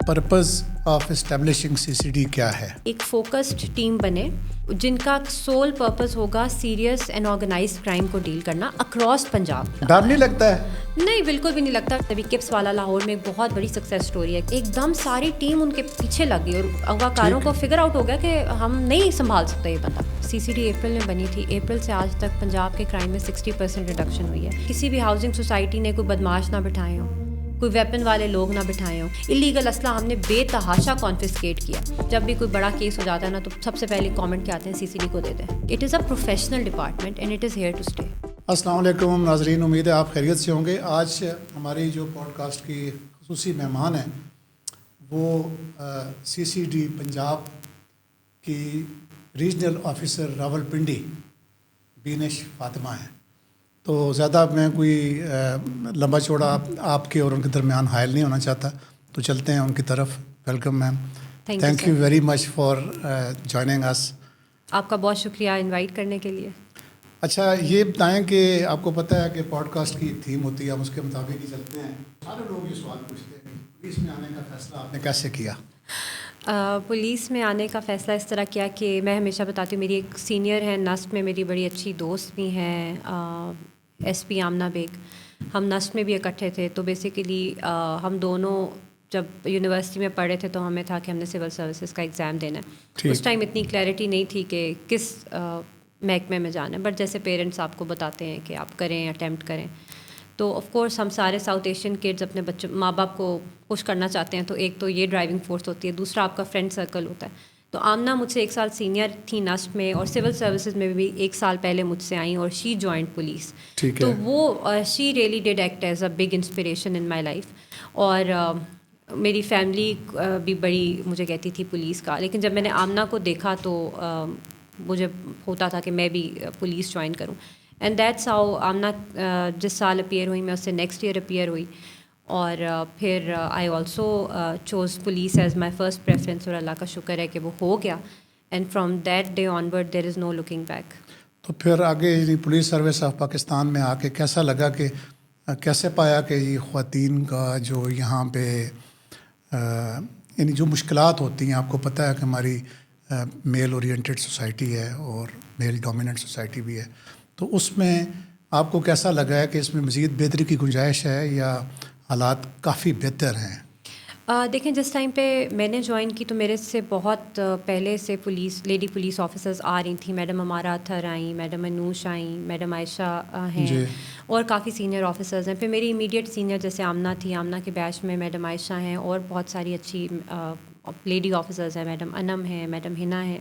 Purpose of establishing CCD کیا ہے؟ ایک فوکسڈ ٹیم بنے جن کا سول پرپز ہوگا سیریس اینڈ آرگنائزڈ کرائم کو ڈیل کرنا اکراس پنجاب. ڈر نہیں لگتا ہے؟ نہیں, بالکل بھی نہیں لگتا. ابھی کپس والا لاہور میں ایک بہت بڑی سکسیس اسٹوری ہے. ایک دم ساری ٹیم ان کے پیچھے لگ گئی اور اغواکاروں کو فگر آؤٹ ہو گیا کہ ہم نہیں سنبھال سکتے یہ بندہ. CCD اپریل میں بنی تھی. اپریل سے آج تک پنجاب کے کرائم میں 60% ریڈکشن ہوئی ہے. کسی بھی ہاؤسنگ سوسائٹی نے کوئی بدماش نہ بٹھائے ہوں, کوئی ویپن والے لوگ نہ بٹھائے ہوں. اللیگل اسلحہ ہم نے بے تحاشا کانفسکیٹ کیا. جب بھی کوئی بڑا کیس ہو جاتا ہے نا تو سب سے پہلے کامنٹ کیا آتے ہیں, CCD کو دے دیں. It is a professional department and it is here to stay. السلام علیکم ناظرین, امید ہے آپ خیریت سے ہوں گے. آج ہماری جو پوڈ کاسٹ کی خصوصی مہمان ہیں وہ CCD پنجاب کی ریجنل آفیسر راولپنڈی بینش فاطمہ ہیں. تو زیادہ میں کوئی لمبا چوڑا آپ کے اور ان کے درمیان حائل نہیں ہونا چاہتا, تو چلتے ہیں ان کی طرف. Welcome ma'am, thank you very much for joining us. آپ کا بہت شکریہ انوائٹ کرنے کے لیے. اچھا, یہ بتائیں کہ آپ کو پتہ ہے کہ پوڈ کاسٹ کی تھیم ہوتی ہے, ہم اس کے مطابق ہی چلتے ہیں. سارے لوگ یہ سوال پوچھتے ہیں کہ پولیس میں آنے کا فیصلہ آپ نے کیسے کیا؟ پولیس میں آنے کا فیصلہ اس طرح کیا کہ میں ہمیشہ بتاتی ہوں, میری ایک سینئر ہیں نسٹ میں, میری بڑی اچھی دوست بھی ہیں SP آمنہ بیگ. ہم نسٹ میں بھی اکٹھے تھے. تو بیسیکلی ہم دونوں جب یونیورسٹی میں پڑھے تھے تو ہمیں تھا کہ ہم نے سول سروسز کا ایگزام دینا ہے. اس ٹائم اتنی کلیئرٹی نہیں تھی کہ کس محکمے میں جانا ہے, بٹ جیسے پیرنٹس آپ کو بتاتے ہیں کہ آپ کریں, اٹیمپٹ کریں. تو آف کورس ہم سارے ساؤتھ ایشین کڈز اپنے بچوں ماں باپ کو خوش کرنا چاہتے ہیں, تو ایک تو یہ ڈرائیونگ فورس ہوتی ہے, دوسرا آپ کا فرینڈ سرکل ہوتا ہے. تو آمنہ مجھ سے 1 سال سینئر تھی نسٹ میں, اور سول سروسز میں بھی 1 سال پہلے مجھ سے آئیں, اور شی جوائنڈ پولیس. تو وہ she really did act as a big inspiration in my life. اور میری فیملی بھی بڑی مجھے کہتی تھی پولیس کا, لیکن جب میں نے آمنہ کو دیکھا تو مجھے ہوتا تھا کہ میں بھی پولیس جوائن کروں. اینڈ دیٹس ہاؤ آمنہ جس سال اپیئر ہوئی میں اس سے نیکسٹ ایئر اپیئر ہوئی, اور پھر I also choose police as my first preference, اور اللہ کا شکر ہے کہ وہ ہو گیا. And from that day onward there is no looking back. تو پھر آگے پولیس سروس آف پاکستان میں آ کے کیسا لگا, کہ کیسے پایا کہ یہ خواتین کا جو یہاں پہ یعنی جو مشکلات ہوتی ہیں, آپ کو پتہ ہے کہ ہماری میل اورینٹیڈ سوسائٹی ہے اور میل ڈومیننٹ سوسائٹی بھی ہے, تو اس میں آپ کو کیسا لگا ہے کہ اس میں مزید بہتری کی گنجائش ہے یا حالات کافی بہتر ہیں؟ دیکھیں, جس ٹائم پہ میں نے جوائن کی تو میرے سے بہت پہلے سے لیڈی پولیس آفیسرز آ رہی تھیں. میڈم امارہ اتھر آئیں, میڈم انوش آئیں, میڈم عائشہ ہیں, اور کافی سینئر آفیسرز ہیں. پھر میری امیڈیٹ سینئر جیسے آمنہ تھی, آمنہ کے بیچ میں میڈم عائشہ ہیں, اور بہت ساری اچھی لیڈی آفیسرز ہیں, میڈم انم ہیں, میڈم ہنا ہیں.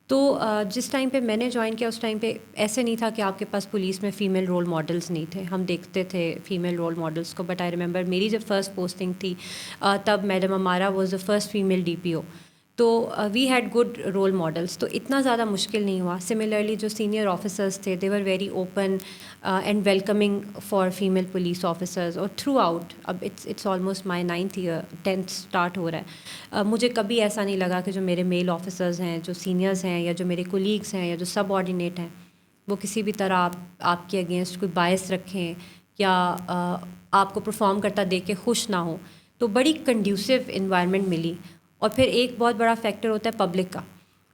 تو جس ٹائم پہ میں نے جوائن کیا اس ٹائم پہ ایسے نہیں تھا کہ آپ کے پاس پولیس میں فیمیل رول ماڈلس نہیں تھے. ہم دیکھتے تھے فیمیل رول ماڈلس کو, بٹ آئی ریمبر میری جب فرسٹ پوسٹنگ تھی تب madam Ammara was the first female DPO. تو we had good role models, تو اتنا زیادہ مشکل نہیں ہوا. سملرلی جو سینئر آفیسرس تھے they were very open and welcoming for female police officers, اور تھرو آؤٹ اب it's almost my 9th year, 10th start ہو رہا ہے. مجھے کبھی ایسا نہیں لگا کہ جو میرے میل آفیسرز ہیں, جو سینئرز ہیں, یا جو میرے کولیگس ہیں, یا جو سب آرڈینیٹ ہیں, وہ کسی بھی طرح آپ کے اگینسٹ کوئی باعث رکھیں یا آپ کو پرفارم کرتا دیکھ کے خوش نہ ہوں. تو بڑی کنڈیوسو انوائرمنٹ ملی. اور پھر ایک بہت بڑا فیکٹر ہوتا ہے پبلک کا.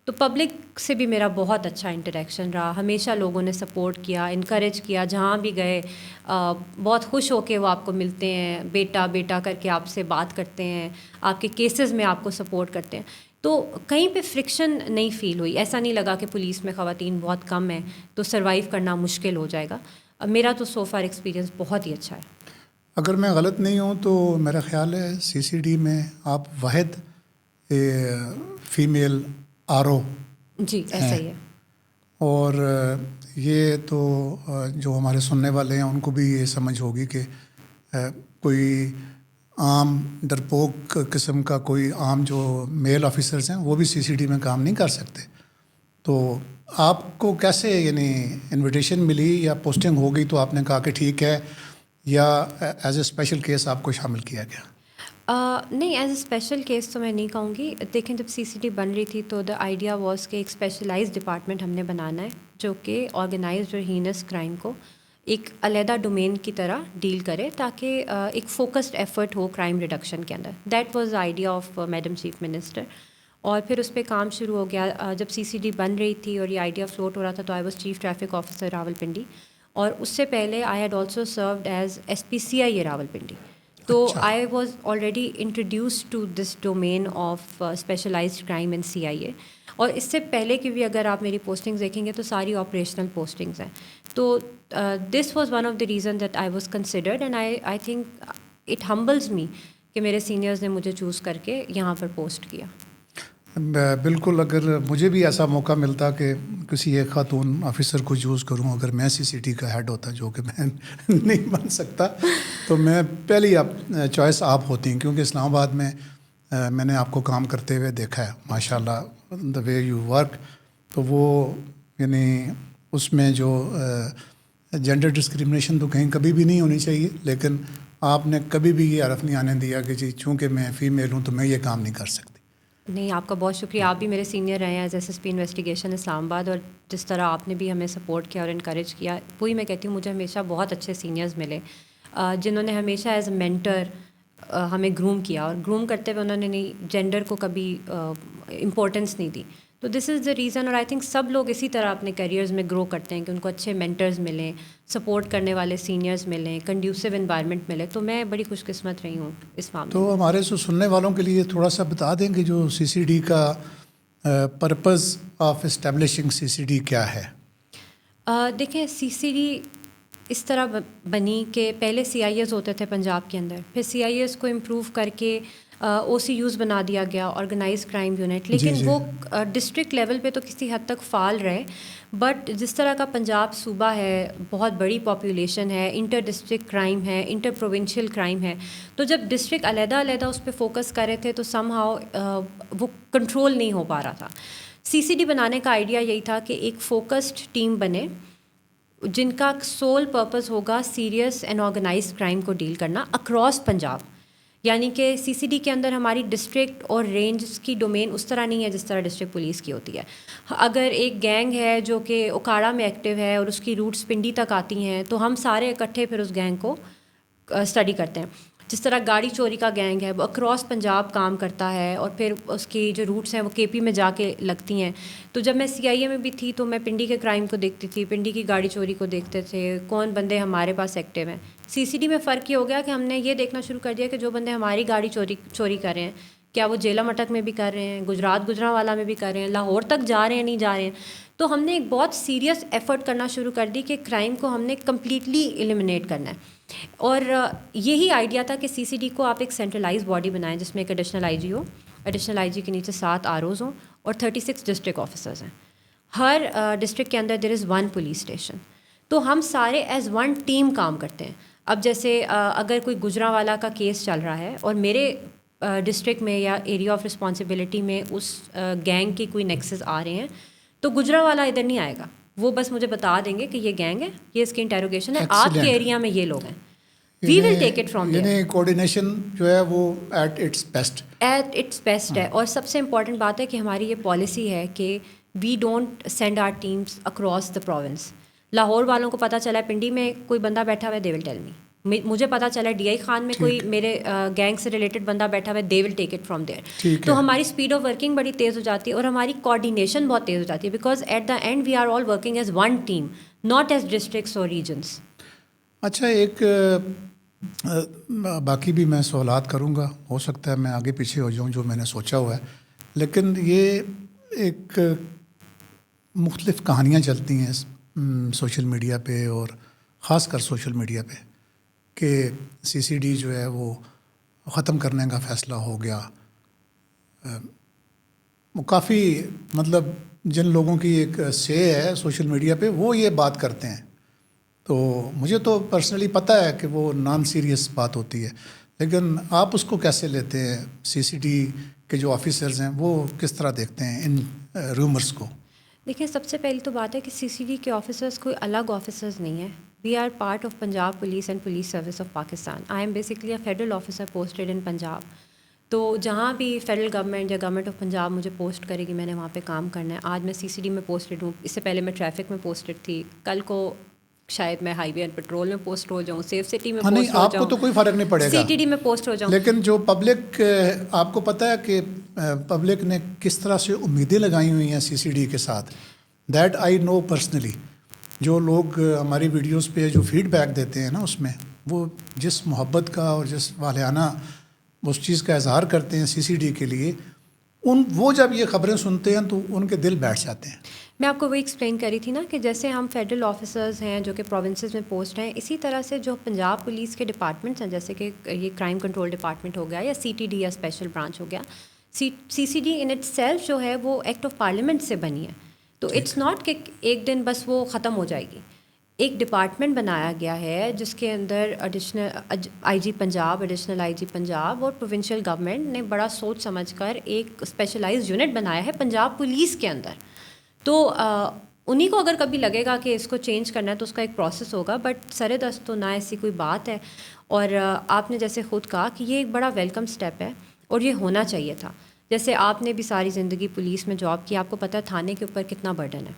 تو پبلک سے بھی میرا بہت اچھا انٹریکشن رہا. ہمیشہ لوگوں نے سپورٹ کیا, انکریج کیا, جہاں بھی گئے بہت خوش ہو کے وہ آپ کو ملتے ہیں, بیٹا بیٹا کر کے آپ سے بات کرتے ہیں, آپ کے کیسز میں آپ کو سپورٹ کرتے ہیں. تو کہیں پہ فرکشن نہیں فیل ہوئی. ایسا نہیں لگا کہ پولیس میں خواتین بہت کم ہیں تو سروائیو کرنا مشکل ہو جائے گا. میرا تو سو فار ایکسپیرینس بہت ہی اچھا ہے. اگر میں غلط نہیں ہوں تو میرا خیال ہے CCD میں آپ واحد فیمیل RO جی ایسا ہی ہے. اور یہ تو جو ہمارے سننے والے ہیں ان کو بھی یہ سمجھ ہوگی کہ کوئی عام ڈرپوک قسم کا کوئی عام جو میل آفیسرز ہیں وہ بھی CCD میں کام نہیں کر سکتے. تو آپ کو کیسے یعنی انویٹیشن ملی یا پوسٹنگ ہو گئی تو آپ نے کہا کہ ٹھیک ہے, یا ایز اے اسپیشل کیس آپ کو شامل کیا گیا؟ نہیں, ایز اے اسپیشل کیس تو میں نہیں کہوں گی. دیکھیں, جب CCD بن رہی تھی تو دا آئیڈیا واز کہ ایک اسپیشلائز ڈپارٹمنٹ ہم نے بنانا ہے جو کہ آرگنائزڈ اور ہینس کرائم کو ایک علیحدہ ڈومین کی طرح ڈیل کرے تاکہ ایک فوکسڈ ایفرٹ ہو کرائم ریڈکشن کے اندر. That was the idea of madam chief minister. اور پھر اس پہ کام شروع ہو گیا. جب CCD بن رہی تھی اور یہ آئیڈیا فلوٹ ہو رہا تھا تو I was chief traffic officer Rawalpindi, اور اس سے پہلے I had also served as SPCI Rawalpindi. تو I was already introduced to this domain of specialised crime in CIA. اور اس سے پہلے کی بھی اگر آپ میری پوسٹنگز دیکھیں گے تو ساری آپریشنل پوسٹنگز ہیں. تو this was one of the reason that I was considered, and I think it humbles me کہ میرے سینئرز نے مجھے چوز کر کے یہاں پر پوسٹ کیا. بالکل, اگر مجھے بھی ایسا موقع ملتا کہ کسی ایک خاتون آفیسر کو چوز کروں, اگر میں CCD کا ہیڈ ہوتا, جو کہ میں نہیں بن سکتا, تو میں پہلی چوائس آپ ہوتی ہیں, کیونکہ اسلام آباد میں نے آپ کو کام کرتے ہوئے دیکھا ہے ماشاء اللہ, دا وے یو ورک. تو وہ یعنی اس میں جو جینڈر ڈسکریمنیشن تو کہیں کبھی بھی نہیں ہونی چاہیے, لیکن آپ نے کبھی بھی یہ حرف نہیں آنے دیا کہ جی چونکہ میں فیمیل ہوں تو میں یہ کام نہیں کر سکتی. نہیں, آپ کا بہت شکریہ. آپ بھی میرے سینئر رہے ہیں ایز SSP انویسٹیگیشن اسلام آباد, اور جس طرح آپ نے بھی ہمیں سپورٹ کیا اور انکریج کیا, وہی میں کہتی ہوں مجھے ہمیشہ بہت اچھے سینئرز ملے جنہوں نے ہمیشہ ایز اے مینٹر ہمیں گروم کیا, اور گروم کرتے ہوئے انہوں نے نہیں جینڈر کو کبھی امپورٹنس نہیں دی. تو دس از دا ریزن, اور آئی تھنک سب لوگ اسی طرح اپنے کیریئرز میں گرو کرتے ہیں کہ ان کو اچھے مینٹرز ملیں, سپورٹ کرنے والے سینئرز ملیں, کنڈیوسو انوائرمنٹ ملے. تو میں بڑی خوش قسمت رہی ہوں اس معاملے. تو ہمارے سننے والوں کے لیے تھوڑا سا بتا دیں کہ جو CCD کا پرپز آف اسٹیبلشنگ CCD کیا ہے؟ دیکھیں, CCD اس طرح بنی کہ پہلے CIAs ہوتے تھے پنجاب کے اندر, پھر CIAs کو امپروو کر کے OCUs بنا دیا گیا, آرگنائز کرائم یونٹ, لیکن وہ ڈسٹرکٹ لیول پہ تو کسی حد تک فعال رہے. بٹ جس طرح کا پنجاب صوبہ ہے, بہت بڑی پاپولیشن ہے, انٹر ڈسٹرکٹ کرائم ہے, انٹر پروونشل کرائم ہے, تو جب ڈسٹرکٹ علیحدہ اس پہ فوکس کر رہے تھے تو سم ہاؤ وہ کنٹرول نہیں ہو پا رہا تھا. CCD بنانے کا آئیڈیا یہی تھا کہ ایک فوکسڈ ٹیم بنے جن کا سول پرپز ہوگا سیریس اینڈ آرگنائز کرائم کو ڈیل کرنا اکراس پنجاب. یعنی کہ CCD کے اندر ہماری ڈسٹرکٹ اور رینجز کی ڈومین اس طرح نہیں ہے جس طرح ڈسٹرکٹ پولیس کی ہوتی ہے. اگر ایک گینگ ہے جو کہ اوکاڑا میں ایکٹیو ہے اور اس کی روٹس پنڈی تک آتی ہیں, تو ہم سارے اکٹھے پھر اس گینگ کو اسٹڈی کرتے ہیں. جس طرح گاڑی چوری کا گینگ ہے وہ اکراس پنجاب کام کرتا ہے, اور پھر اس کی جو روٹس ہیں وہ KP میں جا کے لگتی ہیں. تو جب میں CIA میں بھی تھی تو میں پنڈی کے کرائم کو دیکھتی تھی, پنڈی کی گاڑی چوری کو دیکھتے تھے, کون بندے ہمارے پاس ایکٹیو ہیں. CCD میں فرق یہ ہو گیا کہ ہم نے یہ دیکھنا شروع کر دیا کہ جو بندے ہماری گاڑی چوری کر رہے ہیں کیا وہ جیلا مٹک میں بھی کر رہے ہیں, گجرانوالہ میں بھی کر رہے ہیں, لاہور تک جا رہے ہیں نہیں جا رہے ہیں. تو ہم نے ایک بہت سیریس ایفرٹ کرنا شروع کر دی کہ کرائم کو ہم نے کمپلیٹلی ایلیمنیٹ کرنا ہے. اور یہی آئیڈیا تھا کہ CCD کو آپ ایک سینٹرلائز باڈی بنائیں جس میں ایک ایڈیشنل IG ہو, ایڈیشنل IG کے نیچے 7 ROs ہوں اور 36 ڈسٹرکٹ آفیسرز ہیں. ہر ڈسٹرکٹ کے اندر دیر از 1 پولیس اسٹیشن. تو ہم سارے ایز 1 ٹیم کام کرتے ہیں. اب جیسے اگر کوئی گجرانوالہ کا کیس چل رہا ہے اور میرے ڈسٹرکٹ میں یا ایریا آف رسپانسبلٹی میں اس گینگ کی کوئی نیکسز آ رہے ہیں, تو گجرانوالہ ادھر نہیں آئے گا, وہ بس مجھے بتا دیں گے کہ یہ گینگ ہے, یہ اس کی انٹیروگیشن ہے, آپ کے ایریا میں یہ لوگ ہیں, وی ول ٹیک اٹ فرام دیئر. یعنی کوآرڈینیشن جو ہے وہ ایٹ اٹس بیسٹ ہے. اور سب سے امپورٹنٹ بات ہے کہ ہماری یہ پالیسی ہے کہ we don't send our teams across the province. Lahore والوں کو پتہ چلا ہے پنڈی میں کوئی بندہ بیٹھا ہوا ہے, دے ول ٹیل می. مجھے پتہ چلا ہے DI خان میں کوئی میرے گینگ سے ریلیٹڈ بندہ بیٹھا ہوا ہے, دے ول ٹیک اٹ فرام دیئر. تو ہماری اسپیڈ آف ورکنگ بڑی تیز ہو جاتی ہے اور ہماری کوآرڈینیشن بہت تیز ہو جاتی ہے, because at the end we are all working as 1 team, not as districts اور ریجنس. اچھا, ایک باقی بھی میں سوالات کروں گا, ہو سکتا ہے میں آگے پیچھے ہو جاؤں جو میں نے سوچا ہوا ہے, لیکن یہ ایک مختلف کہانیاں چلتی ہیں سوشل میڈیا پہ, اور خاص کر سوشل میڈیا پہ, کہ CCD جو ہے وہ ختم کرنے کا فیصلہ ہو گیا. وہ کافی مطلب جن لوگوں کی ایک سے ہے سوشل میڈیا پہ وہ یہ بات کرتے ہیں, تو مجھے تو پرسنلی پتہ ہے کہ وہ نان سیریس بات ہوتی ہے, لیکن آپ اس کو کیسے لیتے ہیں؟ CCD کے جو آفیسرز ہیں وہ کس طرح دیکھتے ہیں ان رومرز کو؟ دیکھیں, سب سے پہلی تو بات ہے کہ CCD کے آفیسرز کوئی الگ آفیسرز نہیں ہیں. We are part of Punjab police and police service of Pakistan. I am basically a federal officer posted in Punjab. تو جہاں بھی فیڈرل گورنمنٹ یا گورنمنٹ آف پنجاب مجھے پوسٹ کرے گی میں نے وہاں پہ کام کرنا ہے. آج میں CCD میں پوسٹڈ ہوں, اس سے پہلے میں ٹریفک میں پوسٹڈ تھی, کل کو شاید میں ہائی وے اینڈ پیٹرول میں پوسٹ ہو جاؤں, سیف سٹی میں ہاں نہیں پوسٹ ہو آپ کو جاؤں, تو کوئی فرق نہیں پڑے گا, CTD میں پوسٹ ہو جاؤں. لیکن جو پبلک, آپ کو پتہ ہے کہ پبلک نے کس طرح سے امیدیں لگائی ہوئی ہیں CCD کے ساتھ, دیٹ آئی نو پرسنلی. جو لوگ ہماری ویڈیوز پہ جو فیڈ بیک دیتے ہیں نا, اس میں وہ جس محبت کا اور جس والہانہ اس چیز کا اظہار کرتے ہیں CCD کے لیے, وہ جب یہ خبریں سنتے ہیں تو ان کے دل بیٹھ جاتے ہیں. میں آپ کو وہی ایکسپلین کری تھی نا کہ جیسے ہم فیڈرل آفیسرز ہیں جو کہ پروونسز میں پوسٹ ہیں, اسی طرح سے جو پنجاب پولیس کے ڈپارٹمنٹس ہیں, جیسے کہ یہ کرائم کنٹرول ڈپارٹمنٹ ہو گیا یا CTD یا اسپیشل برانچ ہو گیا, CCD ان اٹ سیلف جو ہے وہ ایکٹ آف پارلیمنٹ سے بنی ہے. تو اٹس ناٹ کہ ایک دن بس وہ ختم ہو جائے گی. ایک ڈپارٹمنٹ بنایا گیا ہے جس کے اندر additional IG Punjab, additional IG Punjab اور پروونشل گورنمنٹ نے بڑا سوچ سمجھ کر ایک اسپیشلائز یونٹ بنایا ہے پنجاب پولیس کے اندر. تو انہیں کو اگر کبھی لگے گا کہ اس کو چینج کرنا ہے تو اس کا ایک پروسیس ہوگا, بٹ سر دست تو نہ ایسی کوئی بات ہے. اور آپ نے جیسے خود کہا کہ یہ ایک بڑا ویلکم سٹیپ ہے اور یہ ہونا چاہیے تھا. جیسے آپ نے بھی ساری زندگی پولیس میں جاب کی, آپ کو پتہ ہے تھانے کے اوپر کتنا برڈن ہے.